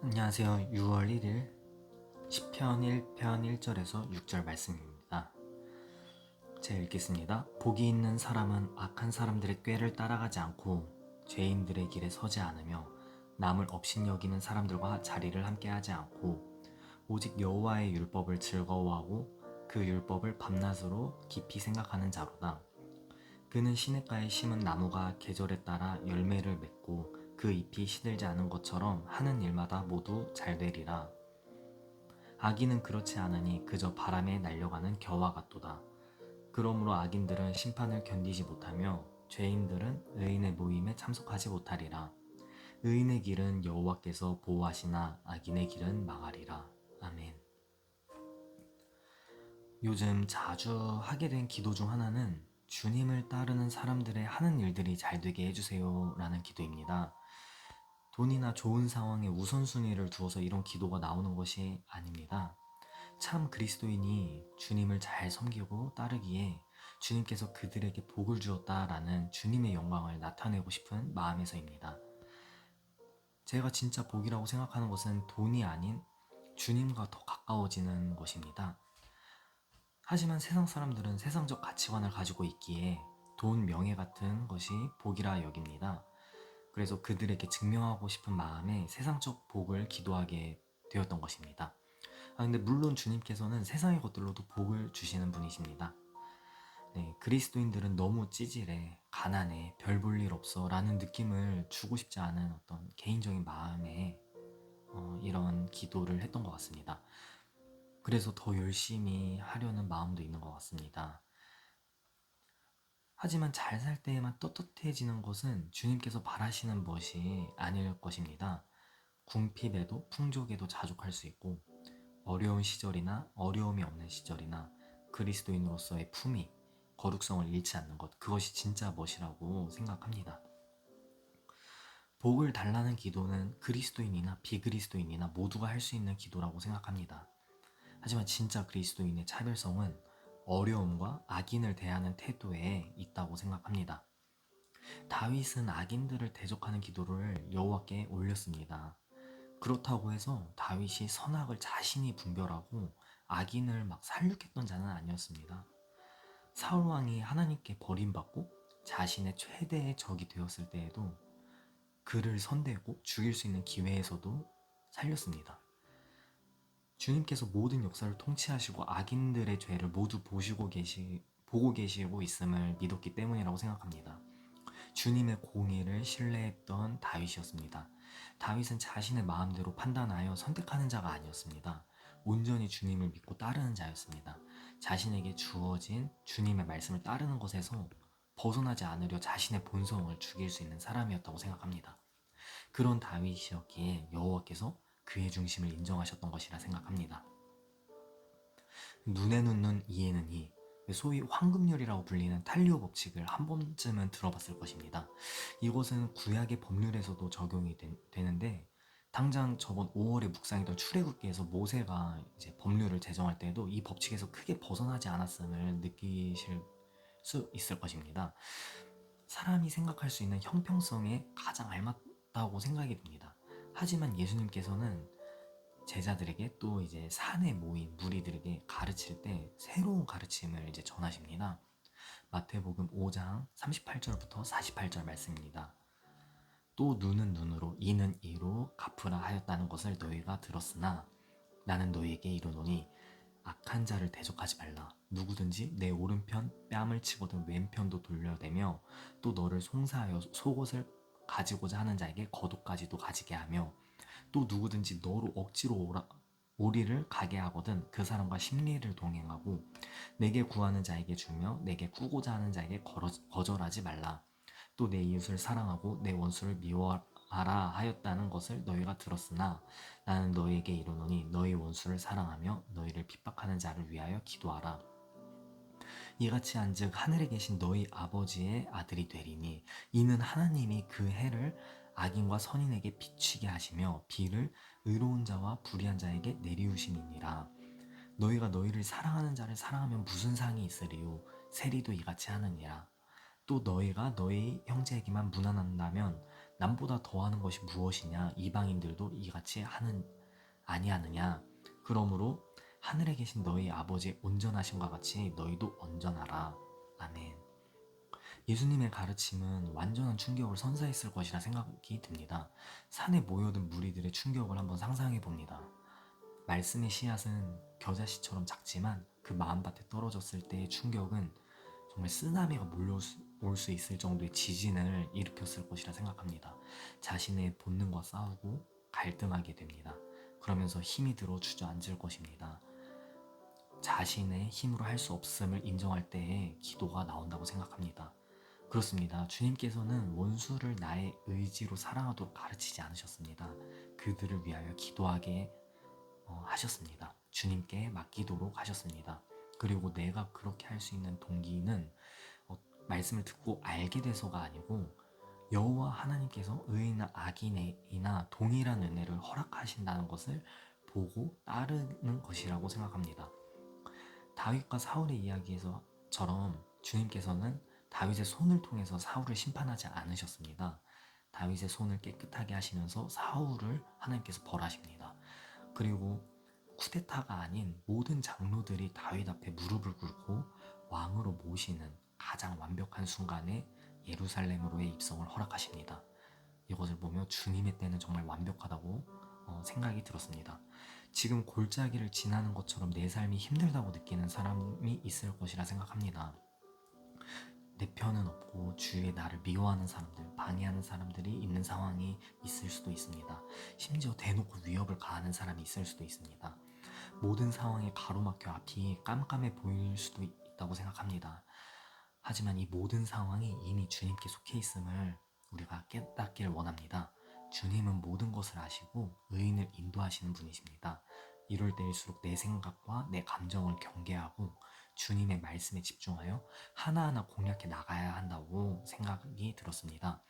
안녕하세요. 6월 1일 시편 1편 1절에서 6절 말씀입니다. 제가 읽겠습니다. 복이 있는 사람은 악한 사람들의 꾀를 따라가지 않고 죄인들의 길에 서지 않으며 남을 업신여기는 사람들과 자리를 함께하지 않고 오직 여호와의 율법을 즐거워하고 그 율법을 밤낮으로 깊이 생각하는 자로다. 그는 시냇가에 심은 나무가 계절에 따라 열매를 맺고 그 잎이 시들지 않은 것처럼 하는 일마다 모두 잘 되리라. 악인은 그렇지 않으니 그저 바람에 날려가는 겨와 같도다. 그러므로 악인들은 심판을 견디지 못하며 죄인들은 의인의 모임에 참석하지 못하리라. 의인의 길은 여호와께서 보호하시나 악인의 길은 망하리라. 아멘. 요즘 자주 하게 된 기도 중 하나는 주님을 따르는 사람들의 하는 일들이 잘 되게 해주세요 라는 기도입니다. 돈이나 좋은 상황에 우선순위를 두어서 이런 기도가 나오는 것이 아닙니다. 참 그리스도인이 주님을 잘 섬기고 따르기에 주님께서 그들에게 복을 주었다라는 주님의 영광을 나타내고 싶은 마음에서입니다. 제가 진짜 복이라고 생각하는 것은 돈이 아닌 주님과 더 가까워지는 것입니다. 하지만 세상 사람들은 세상적 가치관을 가지고 있기에 돈, 명예 같은 것이 복이라 여깁니다. 그래서 그들에게 증명하고 싶은 마음에 세상적 복을 기도하게 되었던 것입니다. 근데 물론 주님께서는 세상의 것들로도 복을 주시는 분이십니다. 네, 그리스도인들은 너무 찌질해, 가난해, 별 볼 일 없어 라는 느낌을 주고 싶지 않은 어떤 개인적인 마음에 이런 기도를 했던 것 같습니다. 그래서 더 열심히 하려는 마음도 있는 것 같습니다. 하지만 잘 살 때에만 떳떳해지는 것은 주님께서 바라시는 것이 아닐 것입니다. 궁핍에도 풍족에도 자족할 수 있고 어려운 시절이나 어려움이 없는 시절이나 그리스도인으로서의 품위, 거룩성을 잃지 않는 것, 그것이 진짜 멋이라고 생각합니다. 복을 달라는 기도는 그리스도인이나 비그리스도인이나 모두가 할 수 있는 기도라고 생각합니다. 하지만 진짜 그리스도인의 차별성은 어려움과 악인을 대하는 태도에 있다고 생각합니다. 다윗은 악인들을 대적하는 기도를 여호와께 올렸습니다. 그렇다고 해서 다윗이 선악을 자신이 분별하고 악인을 막 살육했던 자는 아니었습니다. 사울 왕이 하나님께 버림받고 자신의 최대의 적이 되었을 때에도 그를 선대고 죽일 수 있는 기회에서도 살렸습니다. 주님께서 모든 역사를 통치하시고 악인들의 죄를 모두 보고 계시고 있음을 믿었기 때문이라고 생각합니다. 주님의 공의를 신뢰했던 다윗이었습니다. 다윗은 자신의 마음대로 판단하여 선택하는 자가 아니었습니다. 온전히 주님을 믿고 따르는 자였습니다. 자신에게 주어진 주님의 말씀을 따르는 것에서 벗어나지 않으려 자신의 본성을 죽일 수 있는 사람이었다고 생각합니다. 그런 다윗이었기에 여호와께서 그의 중심을 인정하셨던 것이라 생각합니다. 눈에는 눈, 이에는 이, 소위 황금률이라고 불리는 탈리오 법칙을 한 번쯤은 들어봤을 것입니다. 이것은 구약의 법률에서도 적용이 되는데 당장 저번 5월에 묵상했던 출애굽기에서 모세가 이제 법률을 제정할 때에도 이 법칙에서 크게 벗어나지 않았음을 느끼실 수 있을 것입니다. 사람이 생각할 수 있는 형평성에 가장 알맞다고 생각이 듭니다. 하지만 예수님께서는 제자들에게 또 이제 산에 모인 무리들에게 가르칠 때 새로운 가르침을 이제 전하십니다. 마태복음 5장 38절부터 48절 말씀입니다. 또 눈은 눈으로 이는 이로 갚으라 하였다는 것을 너희가 들었으나 나는 너희에게 이르노니 악한 자를 대적하지 말라. 누구든지 내 오른편 뺨을 치거든 왼편도 돌려대며 또 너를 송사하여 속옷을 가지고자 하는 자에게 겉옷까지도 가지게 하며 또 누구든지 너로 억지로 오리를 가게 하거든 그 사람과 심리를 동행하고 내게 구하는 자에게 주며 내게 꾸고자 하는 자에게 거절하지 말라. 또 내 이웃을 사랑하고 내 원수를 미워하라 하였다는 것을 너희가 들었으나 나는 너희에게 이르노니 너희 원수를 사랑하며 너희를 핍박하는 자를 위하여 기도하라. 이같이 한즉 하늘에 계신 너희 아버지의 아들이 되리니 이는 하나님이 그 해를 악인과 선인에게 비추게 하시며 비를 의로운 자와 불의한 자에게 내리우심이니라. 너희가 너희를 사랑하는 자를 사랑하면 무슨 상이 있으리요 세리도 이같이 하느니라. 또 너희가 너희 형제에게만 무난한다면 남보다 더하는 것이 무엇이냐? 이방인들도 이같이 아니하느냐? 그러므로 하늘에 계신 너희 아버지의 온전하심과 같이 너희도 온전하라. 아멘. 예수님의 가르침은 완전한 충격을 선사했을 것이라 생각이 듭니다. 산에 모여든 무리들의 충격을 한번 상상해 봅니다. 말씀의 씨앗은 겨자씨처럼 작지만 그 마음밭에 떨어졌을 때의 충격은 정말 쓰나미가 몰려올 수 있을 정도의 지진을 일으켰을 것이라 생각합니다. 자신의 본능과 싸우고 갈등하게 됩니다. 그러면서 힘이 들어 주저앉을 것입니다. 자신의 힘으로 할 수 없음을 인정할 때에 기도가 나온다고 생각합니다. 그렇습니다. 주님께서는 원수를 나의 의지로 사랑하도록 가르치지 않으셨습니다. 그들을 위하여 기도하게 하셨습니다. 주님께 맡기도록 하셨습니다. 그리고 내가 그렇게 할 수 있는 동기는 말씀을 듣고 알게 돼서가 아니고 여호와 하나님께서 의인이나 악인이나 동일한 은혜를 허락하신다는 것을 보고 따르는 것이라고 생각합니다. 다윗과 사울의 이야기에서처럼 주님께서는 다윗의 손을 통해서 사울을 심판하지 않으셨습니다. 다윗의 손을 깨끗하게 하시면서 사울을 하나님께서 벌하십니다. 그리고 쿠데타가 아닌 모든 장로들이 다윗 앞에 무릎을 꿇고 왕으로 모시는 가장 완벽한 순간에 예루살렘으로의 입성을 허락하십니다. 이것을 보며 주님의 때는 정말 완벽하다고 생각이 들었습니다. 지금 골짜기를 지나는 것처럼 내 삶이 힘들다고 느끼는 사람이 있을 것이라 생각합니다. 내 편은 없고 주위에 나를 미워하는 사람들, 방해하는 사람들이 있는 상황이 있을 수도 있습니다. 심지어 대놓고 위협을 가하는 사람이 있을 수도 있습니다. 모든 상황에 가로막혀 앞이 깜깜해 보일 수도 있다고 생각합니다. 하지만 이 모든 상황이 이미 주님께 속해 있음을 우리가 깨닫기를 원합니다. 주님은 모든 것을 아시고 의인을 인도하시는 분이십니다. 이럴 때일수록 내 생각과 내 감정을 경계하고 주님의 말씀에 집중하여 하나하나 공략해 나가야 한다고 생각이 들었습니다.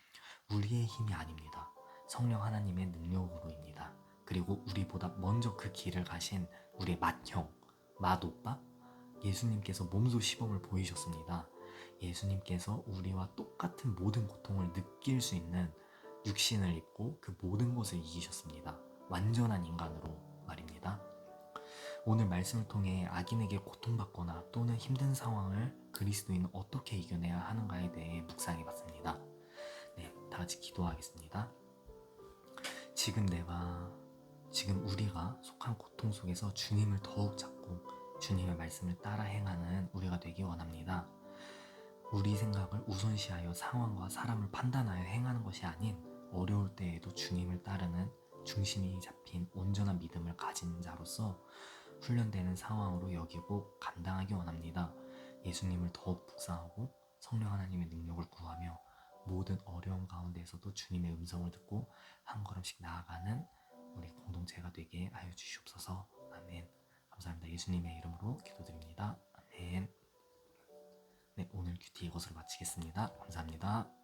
우리의 힘이 아닙니다. 성령 하나님의 능력으로입니다. 그리고 우리보다 먼저 그 길을 가신 우리의 맏형, 맏오빠, 예수님께서 몸소 시범을 보이셨습니다. 예수님께서 우리와 똑같은 모든 고통을 느낄 수 있는 육신을 입고 그 모든 것을 이기셨습니다. 완전한 인간으로 말입니다. 오늘 말씀을 통해 악인에게 고통받거나 또는 힘든 상황을 그리스도인은 어떻게 이겨내야 하는가에 대해 묵상해 봤습니다. 네, 다 같이 기도하겠습니다. 지금 우리가 속한 고통 속에서 주님을 더욱 찾고 주님의 말씀을 따라 행하는 우리가 되기 원합니다. 우리 생각을 우선시하여 상황과 사람을 판단하여 행하는 것이 아닌 어려울 때에도 주님을 따르는 중심이 잡힌 온전한 믿음을 가진 자로서 훈련되는 상황으로 여기고 감당하기 원합니다. 예수님을 더욱 묵상하고 성령 하나님의 능력을 구하며 모든 어려움 가운데에서도 주님의 음성을 듣고 한 걸음씩 나아가는 우리 공동체가 되게 하여 주시옵소서. 아멘. 감사합니다. 예수님의 이름으로 기도드립니다. 아멘. 네, 오늘 큐티 이것으로 마치겠습니다. 감사합니다.